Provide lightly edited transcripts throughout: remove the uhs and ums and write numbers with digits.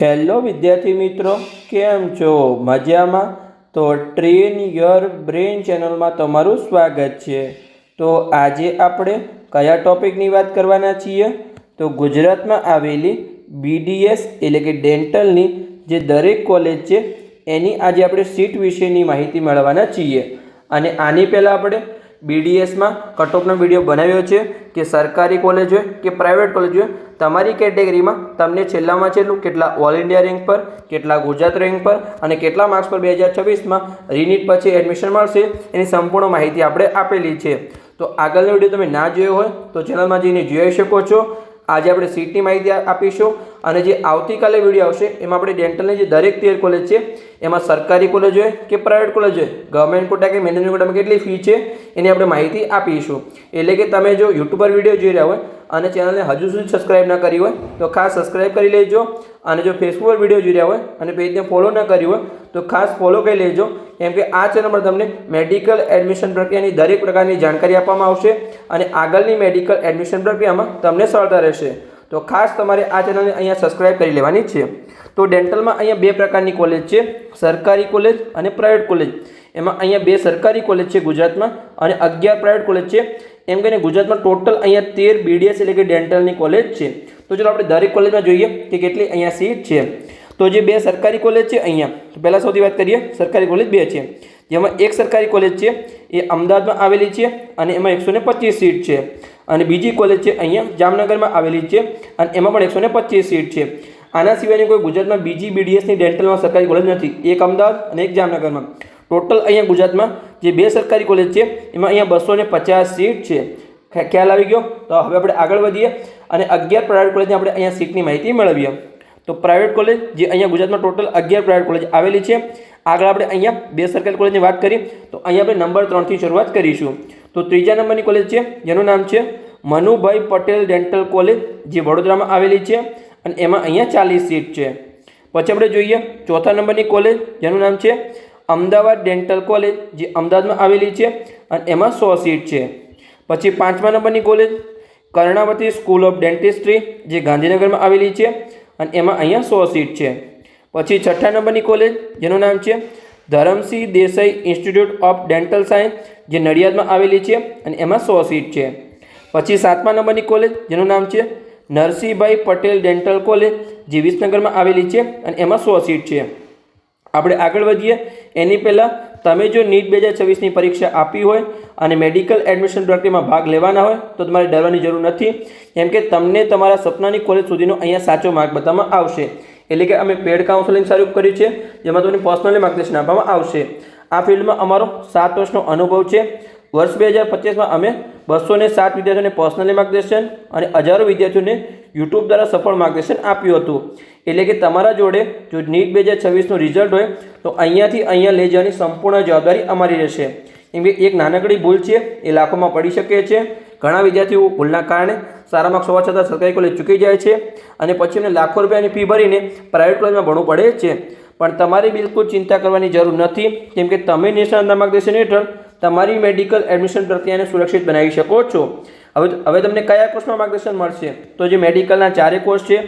Hello વિદ્યાર્થી મિત્રો, કેમ છો? મજામાં? તો ટ્રેન યોર બ્રેન ચેનલમાં તમારું સ્વાગત છે। તો આજે આપણે કયા ટોપિકની વાત કરવાના છીએ? તો ગુજરાતમાં આવેલી બીડીએસ એટલે કે ડેન્ટલની જે દરેક કોલેજ છે એની આજે આપણે સીટ વિશેની માહિતી મેળવવાના છીએ। અને આની પહેલાં આપણે બીડીએસમાં કટઓફનો વિડીયો બનાવ્યો છે કે સરકારી કોલેજ હોય કે પ્રાઇવેટ કોલેજ હોય, તમારી કેટેગરીમાં તમને છેલ્લામાં છેલ્લું કેટલા ઓલ ઇન્ડિયા રેન્ક પર, કેટલા ગુજરાત રેન્ક પર અને કેટલા માર્ક્સ પર 2026માં રીનીટ પછી એડમિશન મળશે એની સંપૂર્ણ માહિતી આપણે આપેલી છે। તો આગળનો વિડીયો તમે ના જોયો હોય તો ચેનલમાં જઈને જોઈ શકો છો। આજે આપણે સીટની માહિતી આપીશું અને જે આવતીકાલે વિડીયો આવશે એમાં આપણે ડેન્ટલની જે દરેક 13 કોલેજ છે એમાં સરકારી કોલેજ હોય કે પ્રાઇવેટ કોલેજ હોય, ગવર્મેન્ટ કોટા કે મેનેજમેન્ટ કોટામાં કેટલી ફી છે એની આપણે માહિતી આપીશું। એટલે કે તમે જો યુટ્યુબ પર વિડીયો જોઈ રહ્યા હોય અને ચેનલને હજુ સુધી સબસ્ક્રાઇબ ના કરી હોય તો ખાસ સબસ્ક્રાઇબ કરી લેજો। અને જો ફેસબુક પર વિડીયો જોઈ રહ્યા હોય અને પેજને ફોલો ના કર્યું હોય તો ખાસ ફોલો કરી લેજો, કેમ કે આ ચેનલ પર તમને મેડિકલ એડમિશન પ્રક્રિયાની દરેક પ્રકારની જાણકારી આપવામાં આવશે અને આગળની મેડિકલ એડમિશન પ્રક્રિયામાં તમને સરળતા રહેશે। તો ખાસ તમારે આ ચેનલને અહીંયા સબસ્ક્રાઇબ કરી લેવાની છે। તો ડેન્ટલમાં અહીંયા બે પ્રકારની કોલેજ છે, સરકારી કોલેજ અને પ્રાઇવેટ કોલેજ। એમાં અહીંયા બે સરકારી કોલેજ છે ગુજરાતમાં અને 11 પ્રાઇવેટ કોલેજ છે। એમ કહીને ગુજરાતમાં ટોટલ અહીંયા 13 બીડીએસ એટલે કે ડેન્ટલની કોલેજ છે। તો ચલો આપણે દરેક કોલેજમાં જોઈએ કે કેટલી અહીંયા સીટ છે। તો જે બે સરકારી કોલેજ છે અહીંયા પહેલાં સૌથી વાત કરીએ, સરકારી કોલેજ બે છે, જેમાં એક સરકારી કોલેજ છે એ અમદાવાદમાં આવેલી છે અને એમાં 125 સીટ છે અને બીજી કોલેજ છે અહીંયા જામનગરમાં આવેલી છે અને એમાં પણ 125 સીટ છે। આના સિવાયની કોઈ ગુજરાતમાં બીજી બીડીએસની ડેન્ટલમાં સરકારી કોલેજ નથી, એક અમદાવાદ અને એક જામનગરમાં। ટોટલ અહીંયા ગુજરાતમાં જે બે સરકારી કોલેજ છે એમાં અહીંયા 250 સીટ છે। ખ્યાલ આવી ગયો? તો હવે આપણે આગળ વધીએ અને 11 પ્રાઇવેટ કોલેજની આપણે અહીંયા સીટની માહિતી મેળવીએ। તો પ્રાઇવેટ કોલેજ જે અહીંયા ગુજરાતમાં ટોટલ 11 પ્રાઇવેટ કોલેજ આવેલી છે। આગળ આપણે અહીંયા બે સરકારી કોલેજની વાત કરીએ તો અહીંયા આપણે નંબર 3થી શરૂઆત કરીશું। તો ત્રીજા નંબરની કોલેજ છે જેનું નામ છે મનુભાઈ પટેલ ડેન્ટલ કોલેજ, જે વડોદરામાં આવેલી છે અને એમાં અહીંયા 40 સીટ છે। પછી આપણે જોઈએ ચોથા નંબરની કોલેજ જેનું નામ છે અમદાવાદ ડેન્ટલ કોલેજ, જે અમદાવાદમાં આવેલી છે અને એમાં 100 સીટ છે। પછી પાંચમા નંબરની college Karnavati school of dentistry, જે ગાંધીનગરમાં આવેલી છે અને એમાં અહીંયા 100 સીટ છે। પછી છઠ્ઠા નંબરની કોલેજ જેનું નામ છે Dharamsinh Desai institute of dental science, જે નડિયાદમાં આવેલી છે અને એમાં 100 સીટ છે। પછી સાતમા નંબરની કોલેજ જેનું નામ છે નરસિંહભાઈ પટેલ ડેન્ટલ કોલેજ, જે વિસનગરમાં આવેલી છે અને એમાં 100 સીટ છે। આપણે આગળ વધીએ એની પહેલાં તમે જો નીટ 2026ની પરીક્ષા આપી હોય અને મેડિકલ એડમિશન પ્રક્રિયામાં ભાગ લેવાના હોય તો તમારે ડરવાની જરૂર નથી, કેમ કે તમને તમારા સપનાની કોલેજ સુધીનો અહીંયા સાચો માર્ગ બતાવવામાં આવશે। એટલે કે અમે પેડ કાઉન્સેલિંગ શરૂ કર્યું છે, જેમાં તમને પર્સનલી માર્ગદર્શન આપવામાં આવશે। આ ફિલ્ડમાં અમારો 7 વર્ષનો અનુભવ છે। વર્ષ 2025માં અમે 207 વિદ્યાર્થીઓને પર્સનલી માર્ગદર્શન અને હજારો વિદ્યાર્થીઓને યુટ્યુબ દ્વારા સફળ માર્ગદર્શન આપ્યું હતું। એટલે કે તમારા જોડે જો નીટ 2026નું રિઝલ્ટ હોય તો અહીંયાથી અહીંયા લઈ જવાની સંપૂર્ણ જવાબદારી અમારી રહેશે, કેમ કે એક નાનકડી ભૂલ છે એ લાખોમાં પડી શકે છે। ઘણા વિદ્યાર્થીઓ ભૂલના કારણે સારા માર્ક્સ હોવા છતાં સરકારી કોલેજ ચૂકી જાય છે અને પછી એમને લાખો રૂપિયાની ફી ભરીને પ્રાઇવેટ કોલેજમાં ભણવું પડે છે। પણ તમારે બિલકુલ ચિંતા કરવાની જરૂર નથી, કેમ કે તમે નિષ્ણાતના માર્ગદર્શન હેઠળ તમારી મેડિકલ એડમિશન પ્રક્રિયાને સુરક્ષિત બનાવી શકો છો। હવે તમને કયા કોર્સમાં માર્ગદર્શન મળશે? તો જે મેડિકલના 4 કોર્સ છે,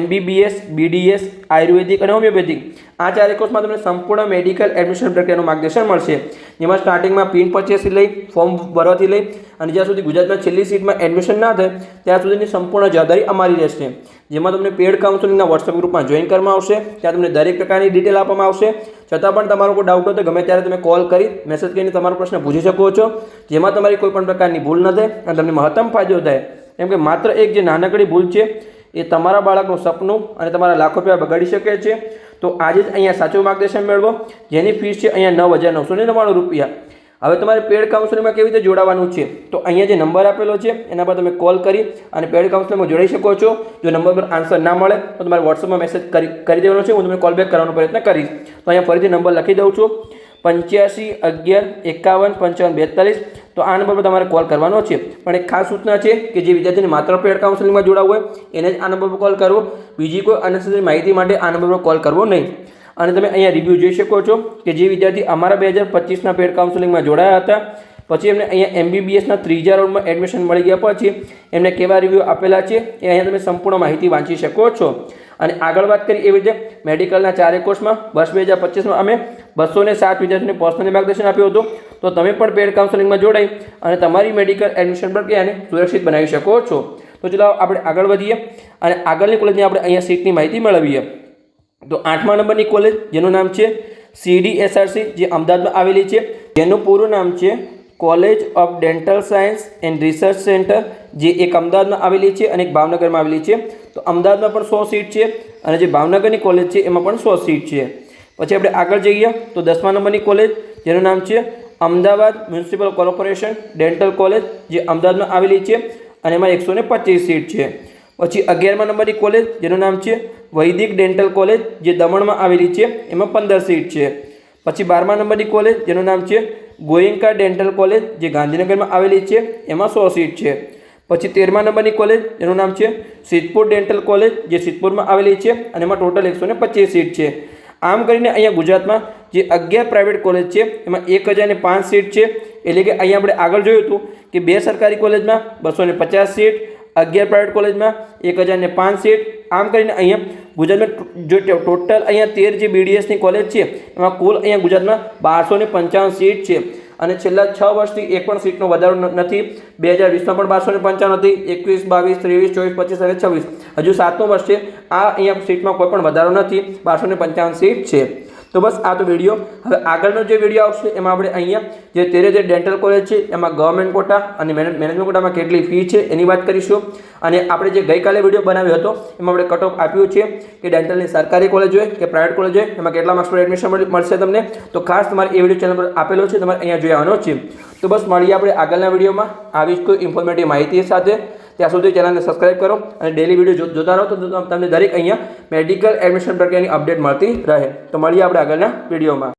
MBBS, BDS, આયુર્વેદિક અને હોમિયોપેથિક, આ 4 કોર્સમાં તમને સંપૂર્ણ મેડિકલ એડમિશન પ્રક્રિયાનું માર્ગદર્શન મળશે, જેમાં સ્ટાર્ટિંગમાં પિન પરચેસથી લઈ ફોર્મ ભરવાથી લઈ અને જ્યાં સુધી ગુજરાતમાં છેલ્લી સીટમાં એડમિશન ના થાય ત્યાં સુધીની સંપૂર્ણ જવાબદારી અમારી રહેશે। જેમાં તમને પેડ કાઉન્સેલિંગના વોટ્સએપ ગ્રુપમાં જોઈન કરવામાં આવશે, ત્યાં તમને દરેક પ્રકારની ડિટેલ આપવામાં આવશે। છતાં પણ તમારો કોઈ ડાઉટ હોય તો ગમે ત્યારે તમે કોલ કરી મેસેજ કરીને તમારો પ્રશ્ન પૂછી શકો છો, જેમાં તમારી કોઈ પણ પ્રકારની ભૂલ ન થાય અને તમને મહત્તમ ફાયદો થાય, કેમ કે માત્ર એક જે નાનકડી ભૂલ છે એ તમારા બાળકનું સપનું અને તમારા લાખો રૂપિયા બગાડી શકે છે। તો આજે જ અહીંયા સાચું માર્ગદર્શન મેળવો, જેની ફીસ છે અહીંયા 9,999 રૂપિયા। હવે તમારે પેડ કાઉન્સેલિંગમાં કેવી રીતે જોડાવાનું છે? તો અહીંયા જે નંબર આપેલો છે એના પર તમે કોલ કરી અને પેડ કાઉન્સેલિંગમાં જોડાઈ શકો છો। જો નંબર પર આન્સર ના મળે તો તમારે વોટ્સઅપમાં મેસેજ કરી દેવાનો છે, હું તમને કોલ બેક કરવાનો પ્રયત્ન કરીશ। તો અહીંયા ફરીથી નંબર લખી દઉં છું 85 11 51 55 42। તો આ નંબર પર તમારે કોલ કરવાનો છે। પણ એક ખાસ સૂચના છે કે જે વિદ્યાર્થીને માત્ર પેડ કાઉન્સેલિંગમાં જોડાવવું હોય એને જ આ નંબર પર કોલ કરવો, બીજી કોઈ અનનેસેસરી માહિતી માટે આ નંબર પર કોલ કરવો નહીં। અને તમે અહીંયા રિવ્યૂ જોઈ શકો છો કે જે વિદ્યાર્થી અમારા 2025ના પેડ કાઉન્સેલિંગમાં જોડાયા હતા પછી એમને અહીંયા MBBSના 3જા રાઉન્ડમાં એડમિશન મળી ગયા પછી એમને કેવા રિવ્યૂ આપેલા છે એ અહીંયા તમે સંપૂર્ણ માહિતી વાંચી શકો છો। અને આગળ વાત કરી એવી રીતે મેડિકલના 4 કોર્સમાં વર્ષ 2025માં અમે 207 વિદ્યાર્થીઓને પર્સનલી માર્ગદર્શન આપ્યું હતું. તો તમે પણ પેડ કાઉન્સેલિંગમાં જોડાઈ અને તમારી મેડિકલ એડમિશન પ્રક્રિયાને સુરક્ષિત બનાવી શકો છો. તો ચલો આપણે આગળ વધીએ અને આગળની કોલેજની આપણે અહીંયા સીટની માહિતી મેળવીએ. તો 8મા નંબરની કોલેજ જેનું નામ છે CDSRC, જે અમદાવાદમાં આવેલી છે. જેનું પૂરું નામ છે college of dental science and research centre, જે એક અમદાવાદમાં આવેલી છે અને એક ભાવનગરમાં આવેલી છે. તો અમદાવાદમાં પણ 100 સીટ છે અને જે ભાવનગરની કોલેજ છે એમાં પણ 100 સીટ છે. પછી આપણે આગળ જઈએ તો 10મા નંબરની કોલેજ જેનું નામ છે Ahmedabad municipal corporation dental college, જે અમદાવાદમાં આવેલી છે અને એમાં 125 સીટ છે. પછી 11મા નંબરની કોલેજ જેનું નામ છે વૈદિક ડેન્ટલ કોલેજ, જે દમણમાં આવેલી છે, એમાં 15 સીટ છે. પછી 12મા નંબરની કોલેજ જેનું નામ છે ગોયંકા ડેન્ટલ કોલેજ, જે ગાંધીનગરમાં આવેલી છે, એમાં 100 સીટ છે. પછી 13મા નંબરની કોલેજ જેનું નામ છે સિદ્ધપુર ડેન્ટલ કોલેજ, જે સિદ્ધપુરમાં આવેલી છે અને એમાં ટોટલ 125 સીટ છે. આમ કરીને અહીંયા ગુજરાતમાં જે 11 પ્રાઇવેટ કોલેજ છે એમાં 1005 સીટ છે. એટલે કે અહીંયા આપણે આગળ જોયું હતું કે 2 સરકારી કોલેજમાં 250 સીટ, 11 પ્રાઇવેટ કોલેજમાં 1005 સીટ. આમ કરીને અહીંયા ગુજરાતમાં જો ટોટલ અહીંયા 13 જે BDSની કોલેજ છે એમાં કુલ અહીંયા ગુજરાતમાં 1255 સીટ છે. અને છેલ્લા 6 વર્ષથી એક પણ સીટનો વધારો નથી. 2020માં પણ 1255 હતી, 21, 22, 23, 24, 25 અને 26 હજુ 7મું વર્ષ છે. આ અહીંયા સીટમાં કોઈ પણ વધારો નથી, 1255 સીટ છે. તો બસ આ તો વિડીયો. હવે આગળનો જે વિડીયો આવશે એમાં આપણે અહીંયા જે 13 ડેન્ટલ કોલેજ છે એમાં ગવર્મેન્ટ કોટા અને મેનેજમેન્ટ કોટામાં કેટલી ફી છે એની વાત કરીશું. અને આપણે જે ગઈકાલે વિડીયો બનાવ્યો હતો એમાં આપણે કટ ઓફ આપ્યું છે કે ડેન્ટલની સરકારી કોલેજ હોય કે પ્રાઇવેટ કોલેજ હોય એમાં કેટલા માર્ક્સ પર એડમિશન મળશે તમને. તો ખાસ તમારે એ વિડીયો ચેનલ પર આપેલો છે, તમારે અહીંયા જોઈ આવવાનો છે. તો બસ મળીએ આપણે આગળના વિડીયોમાં આવી જ કોઈ ઇન્ફોર્મેટિવ માહિતી સાથે. ત્યાં સુધી ચેનલને સબસ્ક્રાઇબ કરો અને ડેલી વિડીયો જોતા રહો, તો તમને દરેક અહીંયા મેડિકલ એડમિશન પ્રક્રિયાની અપડેટ મળતી રહે. તો મળીએ આપણે આગળના વિડીયોમાં.